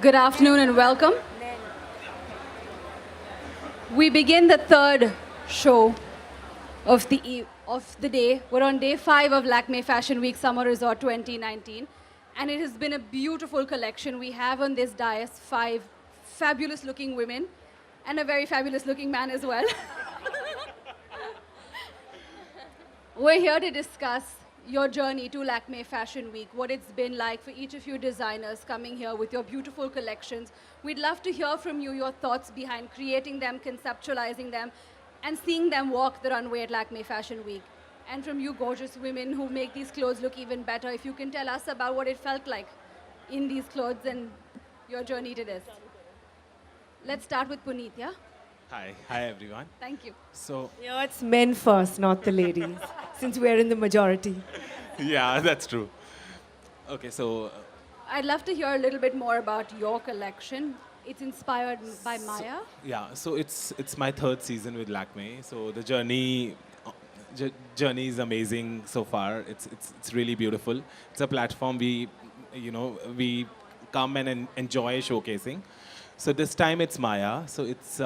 Good afternoon and welcome. We begin the third show of the day. We're on day 5 of Lakme Fashion Week Summer Resort 2019. And it has been a beautiful collection. We have on this dais 5 fabulous looking women and a very fabulous looking man as well. We're here to discuss your journey to Lakme Fashion Week, what it's been like for each of you designers coming here with your beautiful collections. We'd love to hear from you your thoughts behind creating them, conceptualizing them, and seeing them walk the runway at Lakme Fashion Week. And from you gorgeous women who make these clothes look even better, if you can tell us about what it felt like in these clothes and your journey to this. Let's start with Punit, yeah? Hi everyone. Thank you. So, Yeah, it's men first, not the ladies, since we're in the majority. yeah, that's true. Okay, so I'd love to hear a little bit more about your collection. It's inspired by Maya. so it's my third season with Lakme. So the journey is amazing so far. It's really beautiful. It's a platform we come and enjoy showcasing. So this time it's Maya. So it's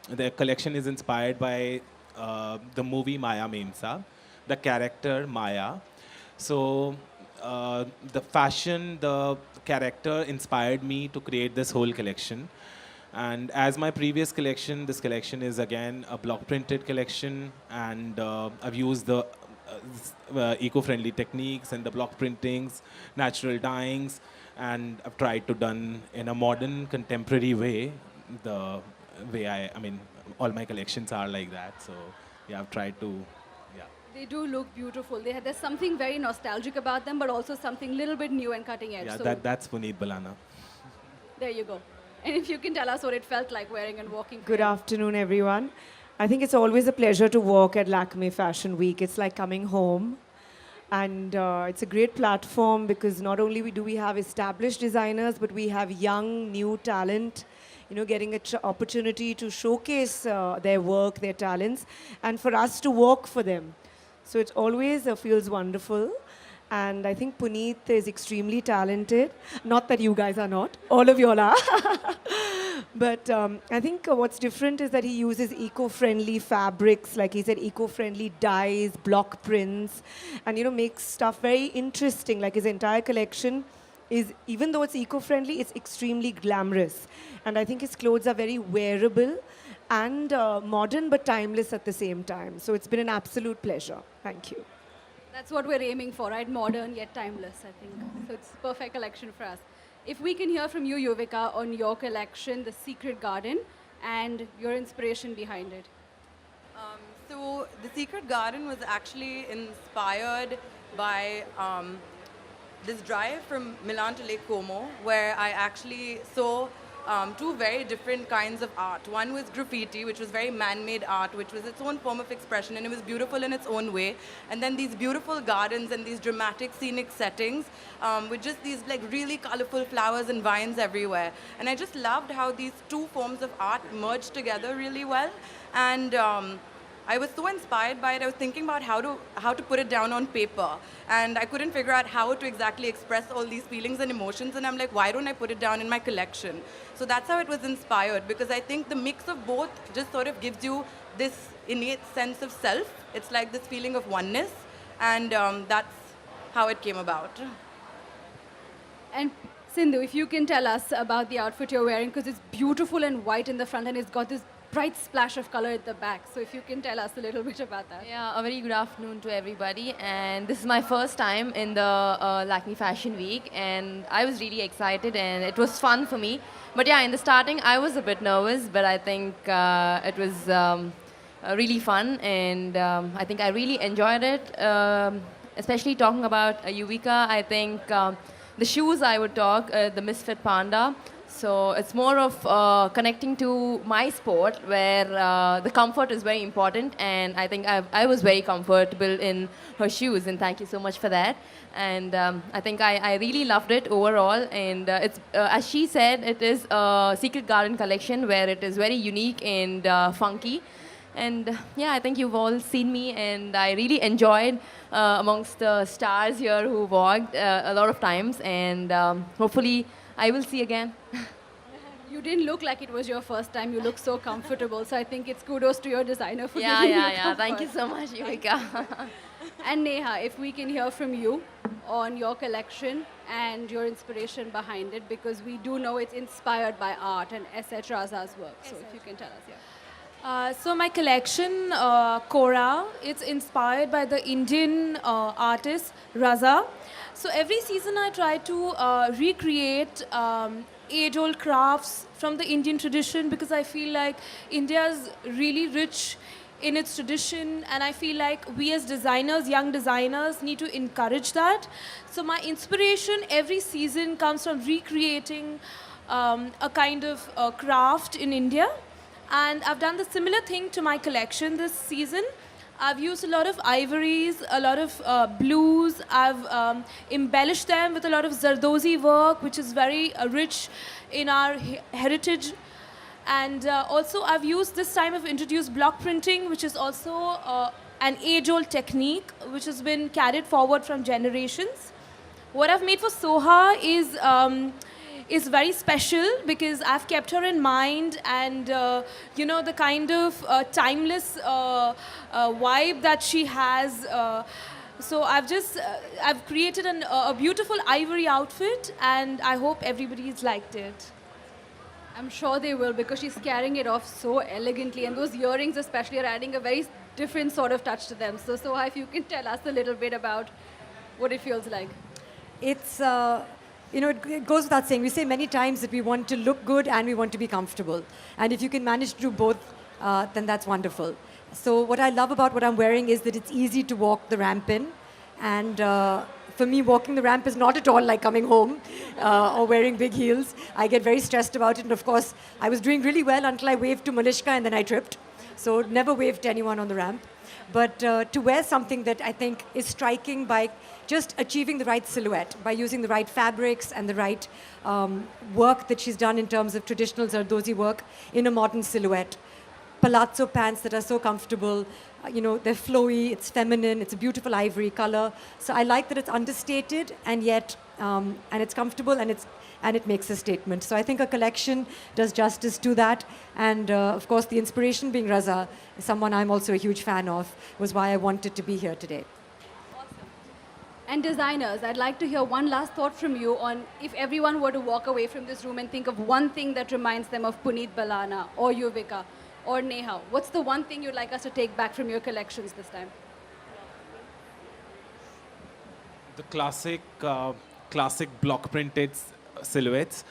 the collection is inspired by the movie Maya Memsa, the character Maya. So the character inspired me to create this whole collection. And as my previous collection, this collection is again a block printed collection, and I've used the eco-friendly techniques and the block printings, natural dyeings, and I've tried to done in a modern, contemporary way. The way I mean, all my collections are like that. So yeah, I've tried to, yeah. They do look beautiful. There's something very nostalgic about them, but also something a little bit new and cutting edge. Yeah, So that's Punit Balana. there you go. And if you can tell us what it felt like wearing and walking. Good afternoon, everyone. I think it's always a pleasure to walk at Lakme Fashion Week. It's like coming home. And it's a great platform because not only do we have established designers, but we have young, new talent, getting an opportunity to showcase their work, their talents, and for us to work for them. So it always feels wonderful. And I think Puneet is extremely talented. Not that you guys are not. All of you all are. But I think what's different is that he uses eco-friendly fabrics, like he said, eco-friendly dyes, block prints, and makes stuff very interesting. Like his entire collection is, even though it's eco-friendly, it's extremely glamorous. And I think his clothes are very wearable and modern but timeless at the same time. So it's been an absolute pleasure. Thank you. That's what we're aiming for, right? Modern yet timeless, I think. So it's a perfect collection for us. If we can hear from you, Yuvika, on your collection, The Secret Garden, and your inspiration behind it. So The Secret Garden was actually inspired by this drive from Milan to Lake Como, where I actually saw 2 very different kinds of art. One was graffiti, which was very man-made art, which was its own form of expression, and it was beautiful in its own way. And then these beautiful gardens and these dramatic scenic settings with just these like really colorful flowers and vines everywhere. And I just loved how these 2 forms of art merged together really well. And I was so inspired by it. I was thinking about how to put it down on paper, and I couldn't figure out how to exactly express all these feelings and emotions, and I'm like, why don't I put it down in my collection? So that's how it was inspired, because I think the mix of both just sort of gives you this innate sense of self. It's like this feeling of oneness, and that's how it came about. And Sindhu, if you can tell us about the outfit you're wearing, because it's beautiful and white in the front, and it's got this bright splash of color at the back. So if you can tell us a little bit about that. Yeah, a very good afternoon to everybody. And this is my first time in the Lakme Fashion Week, and I was really excited, and it was fun for me. But yeah, in the starting, I was a bit nervous, but I think it was really fun, and I think I really enjoyed it. Especially talking about Yuvika, I think the shoes I would talk, the Misfit Panda. So it's more of connecting to my sport, where the comfort is very important, and I think I was very comfortable in her shoes, and thank you so much for that. And I think I really loved it overall, and it's as she said, it is a Secret Garden collection where it is very unique and funky. And yeah, I think you've all seen me, and I really enjoyed amongst the stars here who walked a lot of times, and hopefully I will see again. You didn't look like it was your first time. You look so comfortable. So I think it's kudos to your designer for Yeah, giving you yeah, yeah. Thank you comfort. so much, Yuvika. And Neha, if we can hear from you on your collection and your inspiration behind it, because we do know it's inspired by art and S.H. Raza's work. So if you can tell us, yeah. So my collection, Kora, it's inspired by the Indian artist Raza. So every season I try to recreate age-old crafts from the Indian tradition, because I feel like India is really rich in its tradition, and I feel like we as designers, young designers, need to encourage that. So my inspiration every season comes from recreating a kind of craft in India. And I've done the similar thing to my collection this season. I've used a lot of ivories, a lot of blues. I've embellished them with a lot of Zardozi work, which is very rich in our heritage. And also I've used, this time I've introduced block printing, which is also an age-old technique, which has been carried forward from generations. What I've made for Soha is very special because I've kept her in mind, and you know, the kind of timeless vibe that she has. So I've created a beautiful ivory outfit, and I hope everybody's liked it. I'm sure they will, because she's carrying it off so elegantly, and those earrings especially are adding a very different sort of touch to them. So Soha, if you can tell us a little bit about what it feels like. It's, you know, it goes without saying. We say many times that we want to look good and we want to be comfortable. And if you can manage to do both, then that's wonderful. So what I love about what I'm wearing is that it's easy to walk the ramp in. And for me, walking the ramp is not at all like coming home or wearing big heels. I get very stressed about it. And of course, I was doing really well until I waved to Malishka and then I tripped. So never waved to anyone on the ramp. But to wear something that I think is striking by just achieving the right silhouette, by using the right fabrics and the right work that she's done in terms of traditional Zardozi work in a modern silhouette. Palazzo pants that are so comfortable, you know, they're flowy, it's feminine, it's a beautiful ivory color. So I like that it's understated and yet, and it's comfortable and it makes a statement. So I think a collection does justice to that. And of course, the inspiration being Raza, someone I'm also a huge fan of, was why I wanted to be here today. And designers, I'd like to hear one last thought from you on if everyone were to walk away from this room and think of one thing that reminds them of Punit Balana or Yuvika or Neha, what's the one thing you'd like us to take back from your collections this time? The classic block printed silhouettes,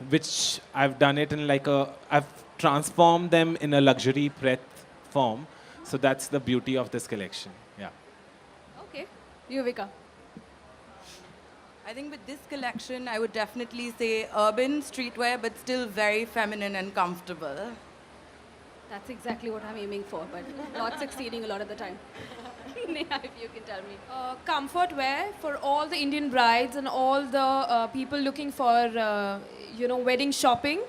which I've done it in I've transformed them in a luxury breadth form. So that's the beauty of this collection. Yeah. Okay, Yuvika. I think with this collection, I would definitely say urban streetwear, but still very feminine and comfortable. That's exactly what I'm aiming for, but not succeeding a lot of the time. Neha, if you can tell me. Comfort wear for all the Indian brides and all the people looking for, you know, wedding shopping.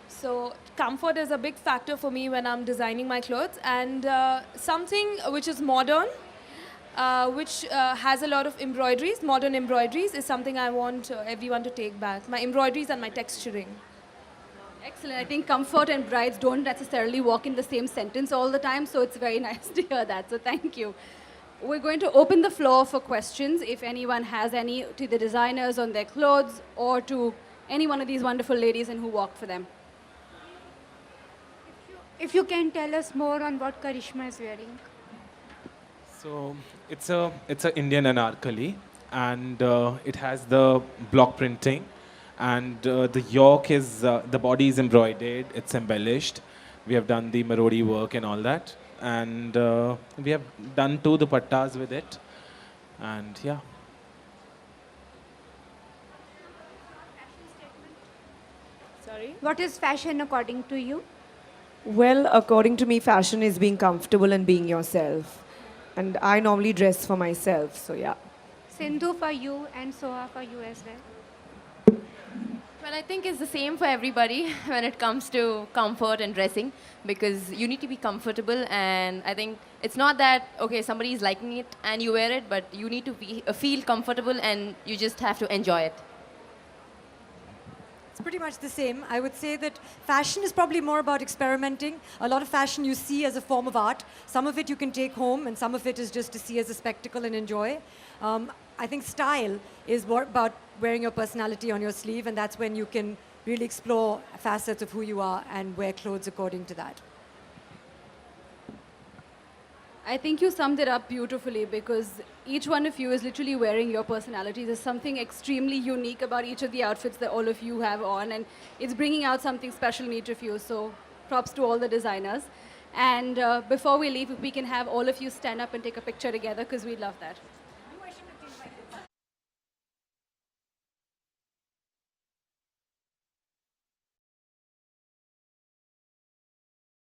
So comfort is a big factor for me when I'm designing my clothes, and something which is modern, which has a lot of embroideries, modern embroideries, is something I want everyone to take back. My embroideries and my texturing. Excellent. I think comfort and brides don't necessarily walk in the same sentence all the time, so it's very nice to hear that. So thank you. We're going to open the floor for questions. If anyone has any to the designers on their clothes or to any one of these wonderful ladies and who walked for them. If you can tell us more on what Karisma is wearing. So it's a Indian anarkali, and it has the block printing, and the yoke is the body is embroidered. It's embellished. We have done the marodi work and all that, and we have done two dupattas with it, and yeah. Sorry? What is fashion according to you? Well, according to me, fashion is being comfortable and being yourself. And I normally dress for myself, so yeah. Sindhu for you and Soha for you as well. Well, I think it's the same for everybody when it comes to comfort and dressing, because you need to be comfortable, and I think it's not that, okay, somebody is liking it and you wear it, but you need to feel comfortable and you just have to enjoy it. It's pretty much the same. I would say that fashion is probably more about experimenting. A lot of fashion you see as a form of art. Some of it you can take home, and some of it is just to see as a spectacle and enjoy. I think style is more about wearing your personality on your sleeve, and that's when you can really explore facets of who you are and wear clothes according to that. I think you summed it up beautifully because each one of you is literally wearing your personality. There's something extremely unique about each of the outfits that all of you have on, and it's bringing out something special in each of you. So props to all the designers. And before we leave, if we can have all of you stand up and take a picture together because we'd love that.